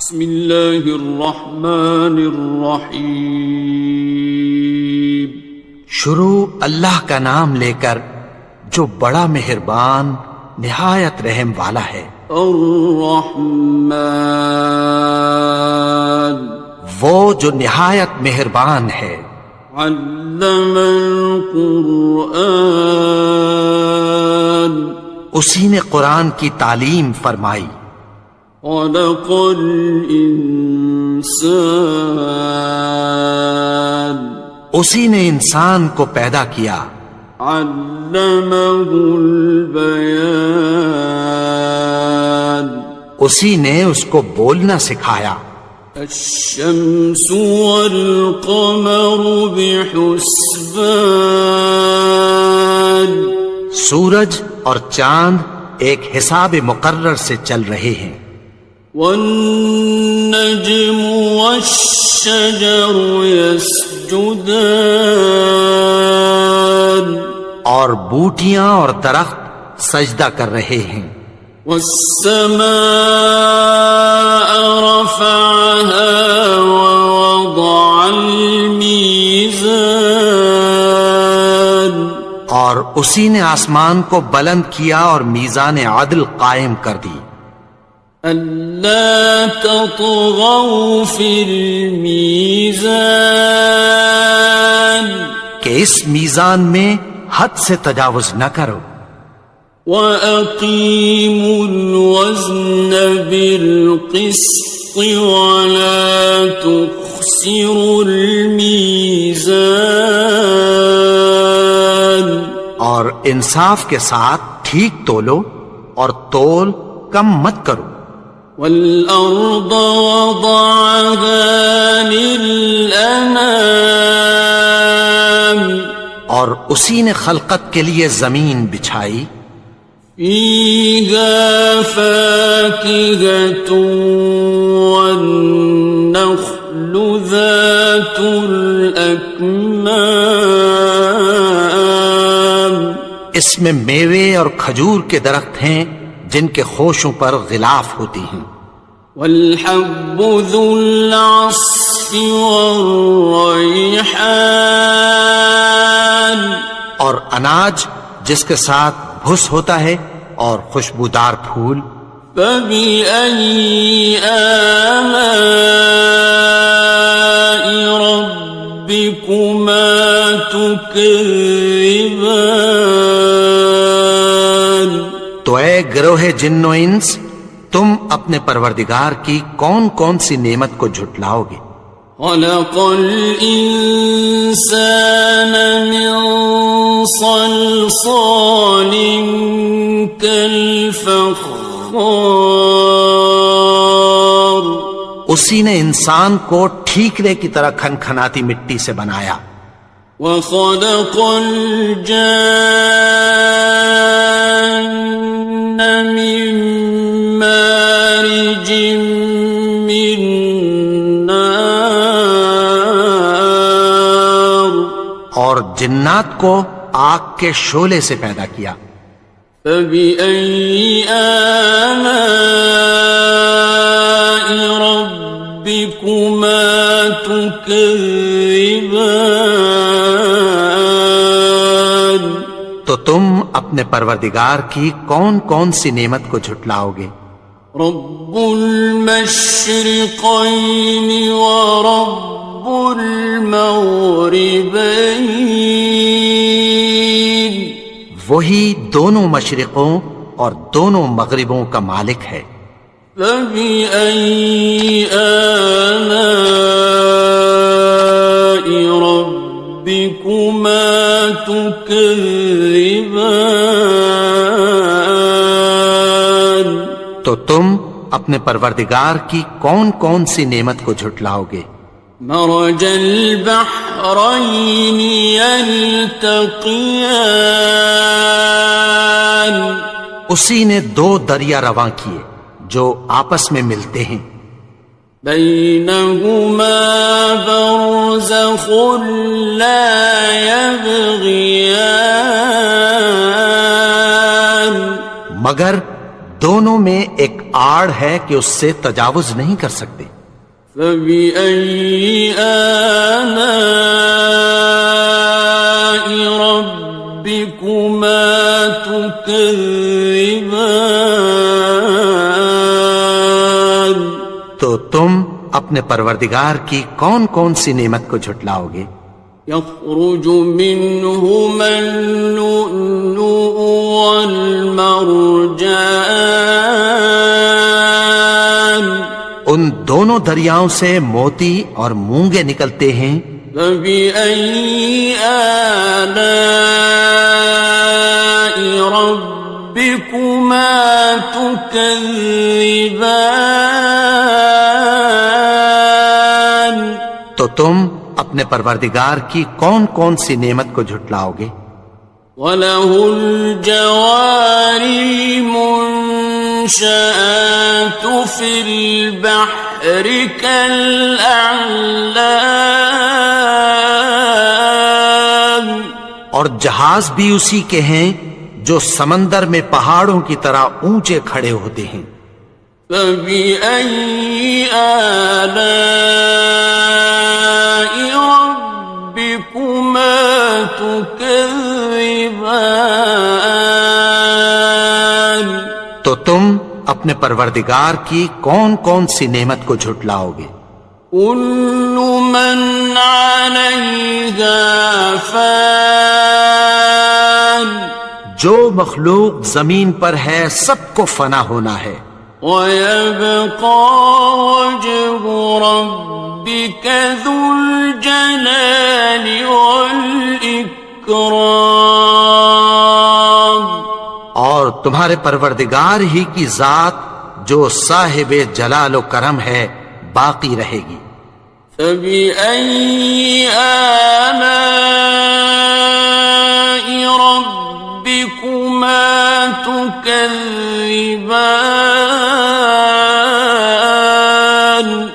بسم اللہ الرحمن الرحیم۔ شروع اللہ کا نام لے کر جو بڑا مہربان نہایت رحم والا ہے۔ الرحمن، وہ جو نہایت مہربان ہے۔ علم القرآن، اسی نے قرآن کی تعلیم فرمائی۔ خلق الانسان، اسی نے انسان کو پیدا کیا۔ علمہ البیان، اسی نے اس کو بولنا سکھایا۔ الشمس والقمر بحسبان، سورج اور چاند ایک حساب مقرر سے چل رہے ہیں۔ والنجم والشجر يسجدان، اور بوٹیاں اور درخت سجدہ کر رہے ہیں۔ والسماء رفعها ووضع الميزان، اور اسی نے آسمان کو بلند کیا اور میزان عدل قائم کر دی۔ ألا تطغوا في الميزان، کہ اس میزان میں حد سے تجاوز نہ کرو۔ وَأَقِيمُوا الْوَزْنَ بِالْقِسْطِ وَلَا تُخْسِرُوا الْمِيزَانَ، اور انصاف کے ساتھ ٹھیک تولو اور تول کم مت کرو۔ وَالْأَرْضَ وَضَعَهَا لِلْأَنَامِ، اور اسی نے خلقت کے لیے زمین بچھائی۔ فِيهَا فَاكِهَةٌ وَالنَّخْلُ ذَاتُ الْأَكْمَامِ، اس میں میوے اور کھجور کے درخت ہیں جن کے خوشوں پر غلاف ہوتی ہیں۔ وَالْحَبُّ ذُو الْعَصْفِ وَالرَّيْحَانِ، اور اناج جس کے ساتھ بھس ہوتا ہے اور خوشبودار پھول۔ فَبِأَيِّ آلَاءِ رَبِّكُمَا تُكَذِّبَانِ، تو اے گروہ جن و انس، تم اپنے پروردگار کی کون کون سی نعمت کو جھٹلاؤ گے؟ خَلَقَ الْإِنسَانَ مِنْ صَلْصَالٍ كَالْفَخَّارِ، اسی نے انسان کو ٹھیکرے کی طرح کھنکھناتی مٹی سے بنایا۔ وَخَلَقَ الْجَانَّ مِن مَّارِجٍ مِّن نَّارٍ، اور جنات کو آگ کے شعلے سے پیدا کیا۔ فَبِأَيِّ آلَاءِ رَبِّكُمَا تُكَذِّبَانِ، تو تم اپنے پروردگار کی کون کون سی نعمت کو جھٹلاؤ گے؟ رب المشرقین ورب المغربین، وہی دونوں مشرقوں اور دونوں مغربوں کا مالک ہے۔ فَبِأَيِّ آلَاءِ رَبِّكُمَا تُكَذِّبَانِ، تو تم اپنے پروردگار کی کون کون سی نعمت کو جھٹلاؤ گے؟ مرج البحرین یلتقیان، اسی نے دو دریا رواں کیے جو آپس میں ملتے ہیں۔ بینہما برزخ لا یبغیان، مگر دونوں میں ایک آڑ ہے کہ اس سے تجاوز نہیں کر سکتے۔ فبأي آلاء ربكما تكذبان؟ تو تم اپنے پروردگار کی کون کون سی نعمت کو جھٹلاؤ گے؟ يخرج منهما اللؤلؤ والمرجان، ان دونوں دریاؤں سے موتی اور مونگے نکلتے ہیں۔ فبأي آلاء ربكما تكذبان؟ تو تم اپنے پروردگار کی کون کون سی نعمت کو جھٹلاؤ گے؟ وَلَهُ الْجَوَارِ الْمُنشَآتُ فِي الْبَحْرِ كَالْأَعْلَامِ، اور جہاز بھی اسی کے ہیں جو سمندر میں پہاڑوں کی طرح اونچے کھڑے ہوتے ہیں۔ فَبِأَيِّ آلَاءِ رَبِّكُمَا تُكَذِّبَانِ؟ تو تم اپنے پروردگار کی کون کون سی نعمت کو جھٹلاؤ گے؟ كُلُّ مَنْ عَلَيْهَا فَانٍ، جو مخلوق زمین پر ہے سب کو فنا ہونا ہے۔ وَيَبْقَى وَجْهُ رَبِّكَ ذُو الْجَلَالِ وَالْإِكْرَامِ، اور تمہارے پروردگار ہی کی ذات جو صاحب جلال و کرم ہے باقی رہے گی۔ فَبِأَيِّ آلَاءِ رَبِّكُمَا تُكَذِّبَانِ؟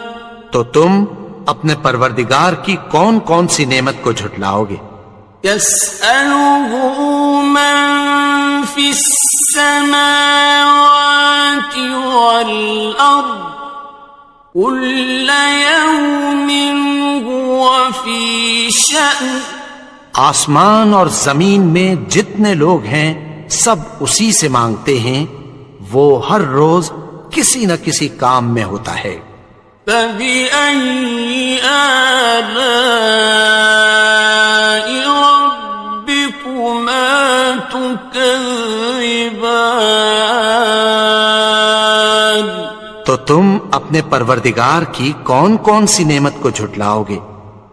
تو تم اپنے پروردگار کی کون کون سی نعمت کو جھٹلاؤ گے؟ يَسْأَلُهُ مَن فِي السَّمَاوَاتِ وَالْأَرْضِ كُلَّ يَوْمٍ هُوَ فِي شَأْنٍ، آسمان اور زمین میں جتنے لوگ ہیں سب اسی سے مانگتے ہیں، وہ ہر روز کسی نہ کسی کام میں ہوتا ہے۔ فَبِأَيِّ آلَاءِ رَبِّكُمَا تُكَذِّبَانِ؟ تو تم اپنے پروردگار کی کون کون سی نعمت کو جھٹلاؤ گے؟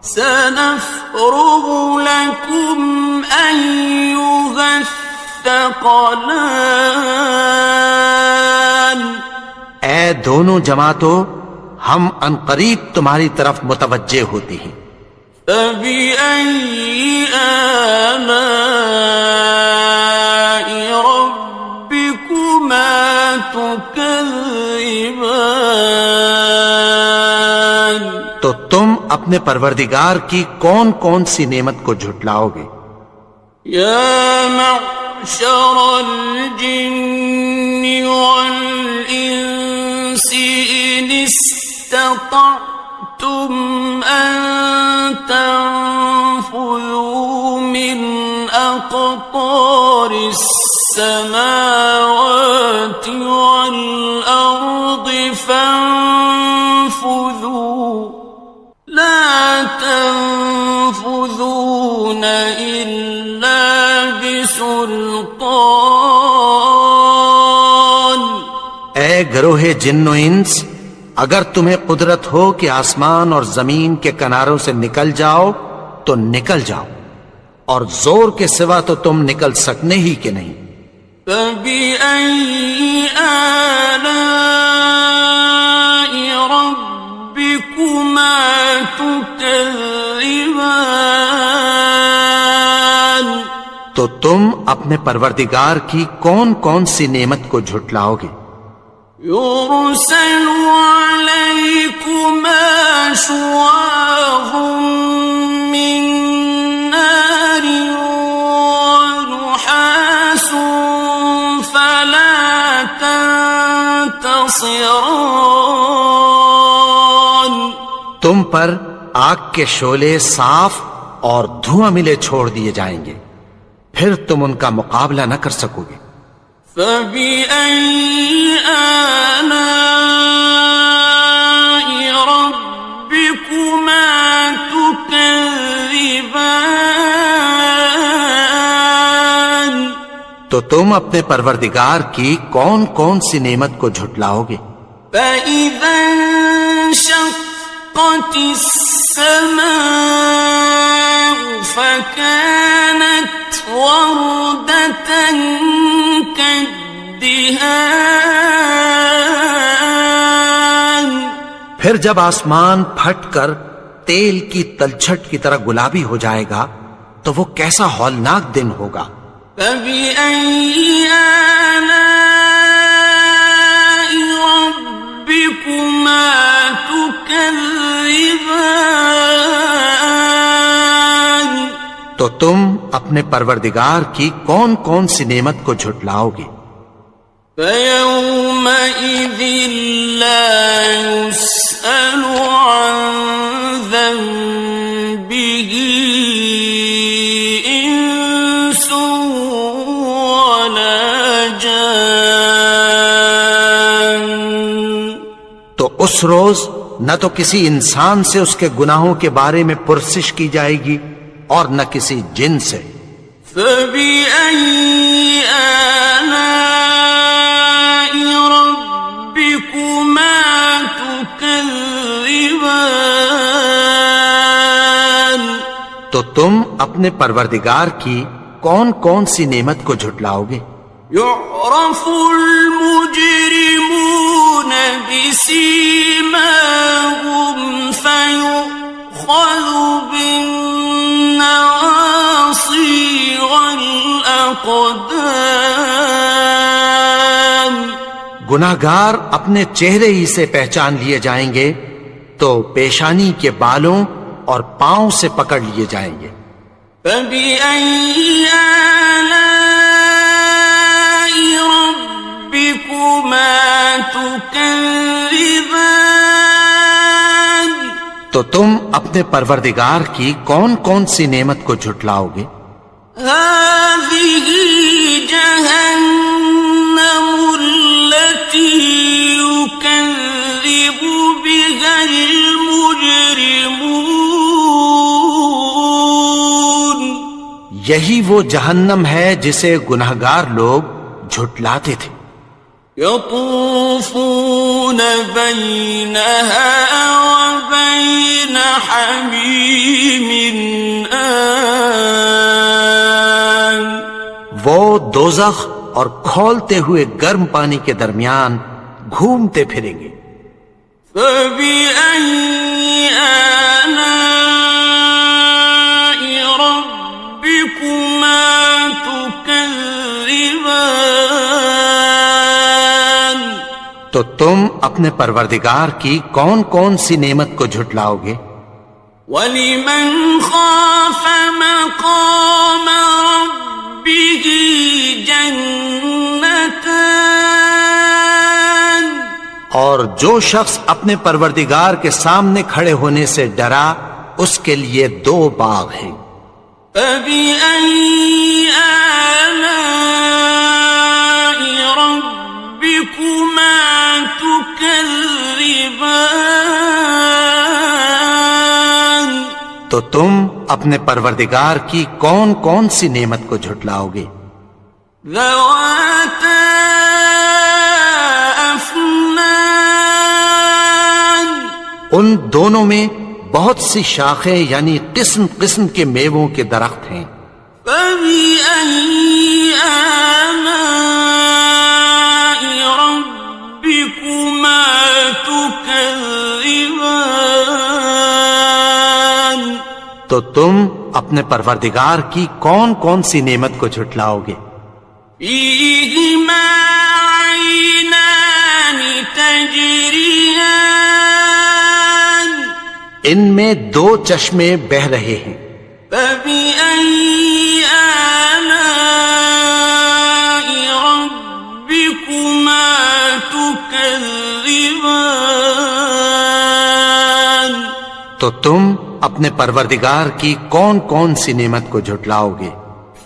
سَنَفْرُغُ لَكُمْ أَيُّهَ الثَّقَلَانِ، اے دونوں جماعتوں، ہم عنقریب تمہاری طرف متوجہ ہوتے ہیں۔ فَبِأَيِّ آلَاءِ رَبِّكُمَا تُكَذِّبَانِ؟ تو تم اپنے پروردگار کی کون کون سی نعمت کو جھٹلاؤ گے؟ يَا مَعْشَرَ الْجِنِّ وَالْإِنسِ إِنِ اسْتَطَعْتُمْ أَن تَنفُذُوا مِنْ أَقْطَارِ السَّمَاوَاتِ وَالْأَرْضِ فَانفُذُوا لَا تَنفُذُونَ إِلَّا بِسُلْطَانٍ۔ اے گروہ جن و انس، اگر تمہیں قدرت ہو کہ آسمان اور زمین کے کناروں سے نکل جاؤ تو نکل جاؤ، اور زور کے سوا تو تم نکل سکنے ہی کہ نہیں۔ فَبِأَيِّ آلَاءِ رَبِّكُمَا تُكَذِّبَانِ؟ تو تم اپنے پروردگار کی کون کون سی نعمت کو جھٹلاؤ گے؟ يُرْسَلُ عَلَيْكُمَا شُوَاظٌ مِّن نَّارٍ وَنُحَاسٌ فَلَا تَنتَصِرَانِ؟ تم پر آگ کے شعلے صاف اور دھواں ملے چھوڑ دیے جائیں گے، پھر تم ان کا مقابلہ نہ کر سکو گے۔ فَبِأَيِّ آلَاءِ رَبِّكُمَا تُكَذِّبَانِ؟ تو تم اپنے پروردگار کی کون کون سی نعمت کو جھٹلاؤ گے؟ فَإِذَا انشَقَّتِ السَّمَاءُ فَكَانَتْ وَرْدَةً كَالدِّهَانِ، پھر جب آسمان پھٹ کر تیل کی تلچھٹ کی طرح گلابی ہو جائے گا تو وہ کیسا ہولناک دن ہوگا۔ فَبِأَيِّ آلَاءِ رَبِّكُمَا تُكَذِّبَانِ؟ تو تم اپنے پروردگار کی کون کون سی نعمت کو جھٹلاؤ گے؟ فَيَوْمَئِذٍ لَا يُسْأَلُ عَنْ ذَنبِهِ إِنسٌ وَلَا جَانٌ۔ تو اس روز نہ تو کسی انسان سے اس کے گناہوں کے بارے میں پرسش کی جائے گی اور نہ کسی جن سے۔ فَبِأَيِّ آلَاءِ رَبِّكُمَا تُكَذِّبَانِ؟ تو تم اپنے پروردگار کی کون کون سی نعمت کو جھٹلاؤ گے؟ يُعْرَفُ الْمُجْرِمُونَ بِسِيمَاهُمْ فَيُؤْخَذُ بِالنَّوَاصِي وَالْأَقْدَامِ۔ گناہگار اپنے چہرے ہی سے پہچان لیے جائیں گے تو پیشانی کے بالوں اور پاؤں سے پکڑ لیے جائیں گے۔ فَبِأَيِّ آلَاءِ رَبِّكُمَا تُكَذِّبَانِ؟ تو تم اپنے پروردگار کی کون کون سی نعمت کو جھٹلاؤ گے؟ هَٰذِهِ جَهَنَّمُ الَّتِي يُكَذِّبُ بِهَا الْمُجْرِمُونَ۔ یہی وہ جہنم ہے جسے گناہگار لوگ جھٹلاتے تھے۔ يَطُوفُونَ بَيْنَهَا وَبَيْنَ حَمِيمٍ آنٍ۔ وہ دوزخ اور کھولتے ہوئے گرم پانی کے درمیان گھومتے پھریں گے۔ فَبِأَيِّ آلَاءِ رَبِّكُمَا تُكَذِّبَانِ؟ تو تم اپنے پروردگار کی کون کون سی نعمت کو جھٹلاؤ گے؟ وَلِمَنْ خَافَ مَقَامَ رَبِّهِ جَنَّتَانِ؟ اور جو شخص اپنے پروردگار کے سامنے کھڑے ہونے سے ڈرا اس کے لیے دو باغ ہیں۔ فَبِأَيِّ آلَاءِ رَبِّكُمَا تُكَذِّبَانِ؟ تو تم اپنے پروردگار کی کون کون سی نعمت کو جھٹلاؤ گے؟ ذَوَاتَا أَفْنَانٍ؟ ان دونوں میں بہت سی شاخیں یعنی قسم قسم کے میووں کے درخت ہیں۔ فَبِأَيِّ آلَاءِ رَبِّكُمَا تُكَذِّبَانِ؟ تو تم اپنے پروردگار کی کون کون سی نعمت کو جھٹلاؤ گے؟ فِيهِمَا عَيْنَانِ تَجْرِيَانِ؟ ان میں دو چشمے بہ رہے ہیں۔ فَبِأَيِّ آلَاءِ رَبِّكُمَا تُكَذِّبَانِ؟ تو تم اپنے پروردگار کی کون کون سی نعمت کو جھٹلاؤ گے؟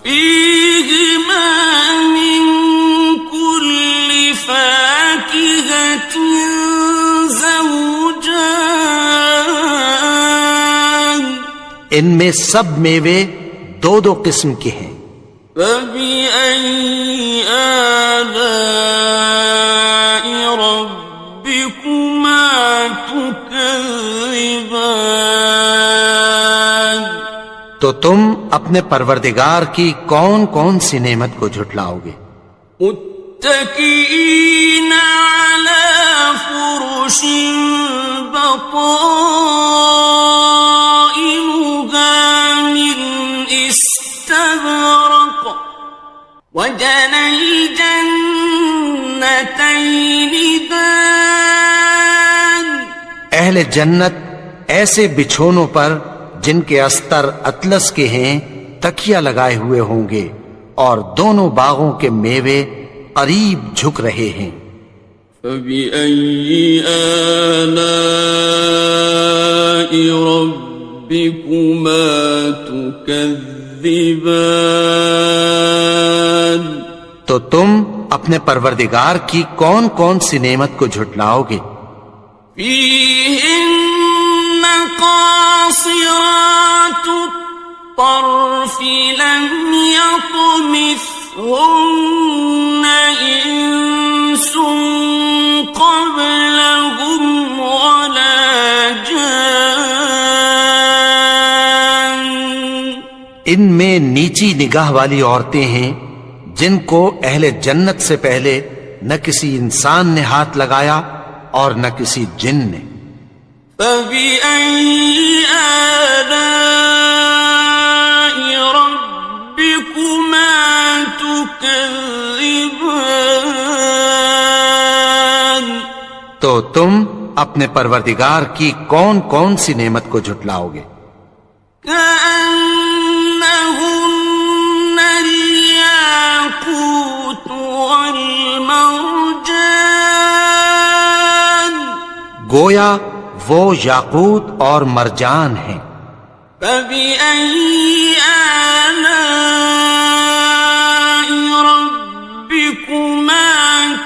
فیہما من کل فاکہۃ زوجان، ان میں سب میوے دو دو قسم کے ہیں۔ فبأي آلاء ربكما تكذبان، تو تم اپنے پروردگار کی کون کون سی نعمت کو جھٹلاؤ گے؟ متكئين على فرش بطائنها من استبرق، وجنى الجنتين دان، اہل جنت ایسے بچھونوں پر جن کے استر اطلس کے ہیں تکیہ لگائے ہوئے ہوں گے، اور دونوں باغوں کے میوے قریب جھک رہے ہیں۔ فبأي آلاء ربكما تكذبان، تو تم اپنے پروردگار کی کون کون سی نعمت کو جھٹلاؤ گے؟ فيهن قاصرات الطرف لم يطمثهن إنس قبلهم ولا جان، ان میں نیچی نگاہ والی عورتیں ہیں جن کو اہل جنت سے پہلے نہ کسی انسان نے ہاتھ لگایا اور نہ کسی جن نے۔ فبأي آلاء ربكما تكذبان، تو تم اپنے پروردگار کی کون کون سی نعمت کو جھٹلاؤ گے؟ كأنهن الياقوت والمرجان، گویا وہ یاقوت اور مرجان ہیں۔ فبأي آلاء ربكما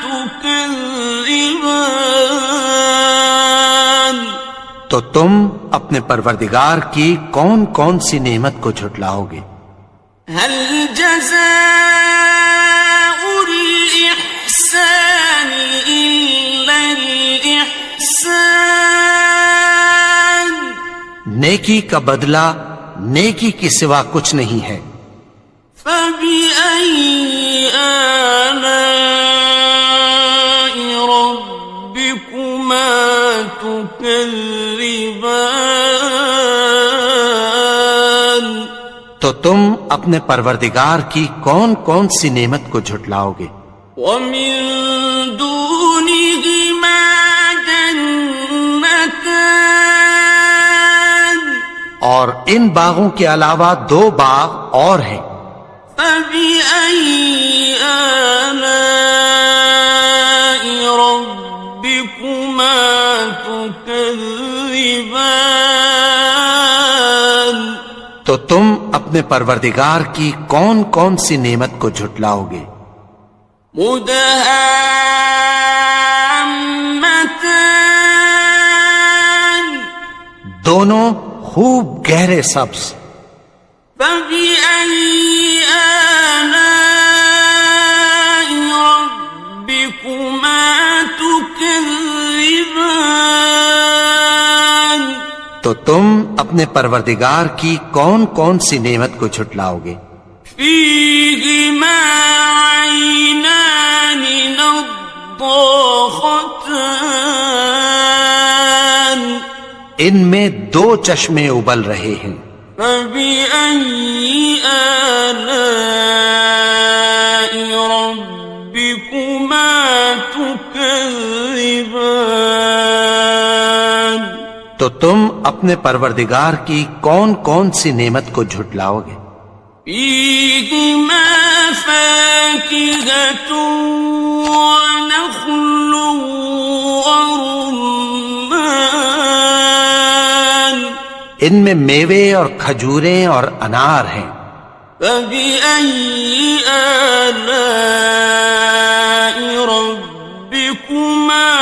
تكذبان، تو تم اپنے پروردگار کی کون کون سی نعمت کو جھٹلاؤ گے؟ هل جزاء الإحسان إلا الإحسان، نیکی کا بدلہ نیکی کے سوا کچھ نہیں ہے۔ فبأي آلاء ربكما تكذبان، تو تم اپنے پروردگار کی کون کون سی نعمت کو جھٹلاؤ گے؟ ومن دونهما جنتان، اور ان باغوں کے علاوہ دو باغ اور ہیں۔ فبأي آلاء ربكما تكذبان، تو تم اپنے پروردگار کی کون کون سی نعمت کو جھٹلاؤ گے؟ مدهامتان، دونوں خوب گہرے سبز۔ فبأي آلاء ربكما تكذبان، تو تم اپنے پروردگار کی کون کون سی نعمت کو جھٹلاؤ گے؟ فيهما عينان نضاختان، ان میں دو چشمے ابل رہے ہیں۔ فبأي آلاء ربكما تكذبان، تو تم اپنے پروردگار کی کون کون سی نعمت کو جھٹلاؤ گے؟ فيهما فاكهة ونخل ورمان، ان میں میوے اور کھجوریں اور انار ہیں۔ فبأي آلاء ربكما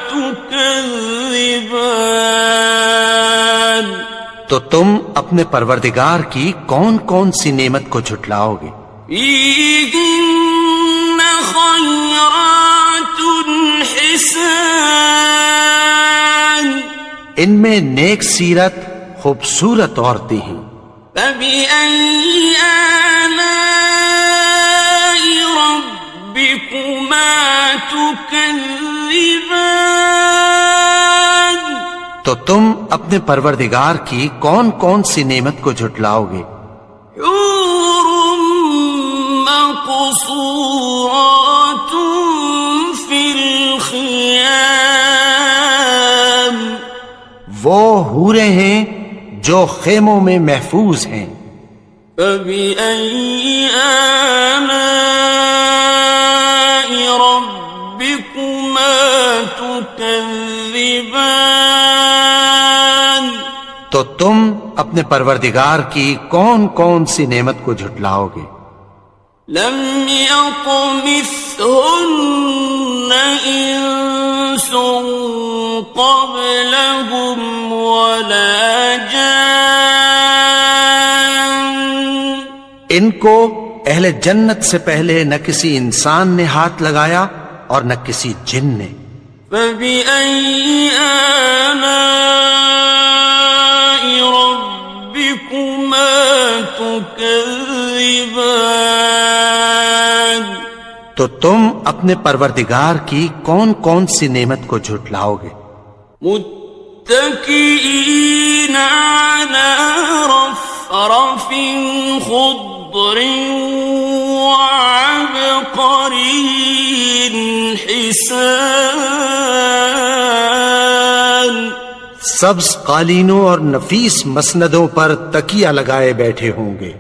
تكذبان؟ تو تم اپنے پروردگار کی کون کون سی نعمت کو جھٹلاؤ گے؟ فيهن خيرات حسان، ان میں نیک سیرت خوبصورت عورتیں ہیں۔ فبأي آلاء ربكما تكذبان؟ تو تم اپنے پروردگار کی کون کون سی نعمت کو جھٹلاؤ گے؟ حور مقصورات في الخيام، وہ حوریں ہیں جو خیموں میں محفوظ ہیں۔ فبأي آلاء ربكما تكذبان؟ تو تم اپنے پروردگار کی کون کون سی نعمت کو جھٹلاؤ گے؟ لم يطمثهن إنس قبلهم ولا جان، ان کو اہل جنت سے پہلے نہ کسی انسان نے ہاتھ لگایا اور نہ کسی جن نے۔ فبأي آلاء ربكما تكذبان؟ تو تم اپنے پروردگار کی کون کون سی نعمت کو جھٹلاؤ گے؟ متكئين على رفرف خضر وعبقري حسان، سبز قالینوں اور نفیس مسندوں پر تکیہ لگائے بیٹھے ہوں گے۔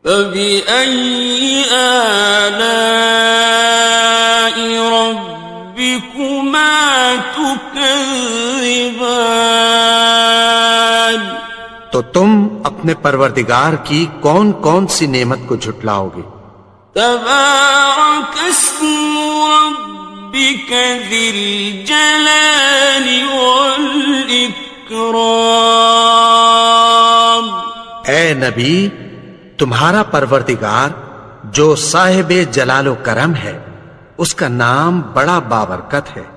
فبأي آلاء ربكما تكذبان؟ تو تم اپنے پروردگار کی کون کون سی نعمت کو جھٹلاؤ گے؟ تبارك اسم ربك ذي الجلال والإكرام۔ اے نبی، تمہارا پروردگار جو صاحب جلال و کرم ہے، اس کا نام بڑا بابرکت ہے۔